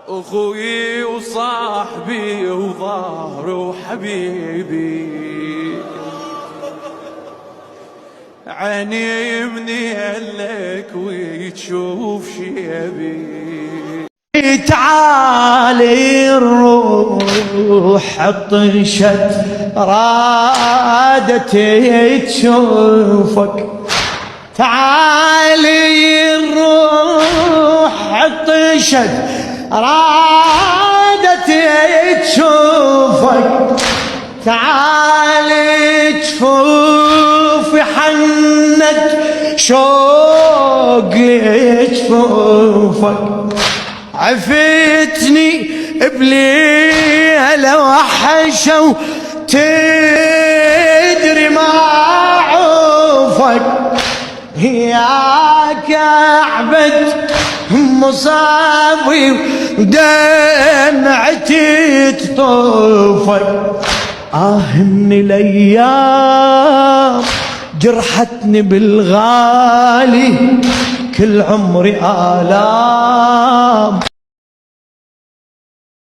أخوي وصاحبي وظهري وحبيبي، عيني منيلك وتشوف شيبي. تعالي الروح عطشت رادت تشوفك، تعالي الروح عطشت رادت تشوفك، تعالي تشوفي حنت شوق لجفوفك، عفتني بليلة وحشة تدري ما عوفك، يا كعبة مصابي ودمعتي تطوفك. من الأيام جرحتني بالغالي، كل عمري آلام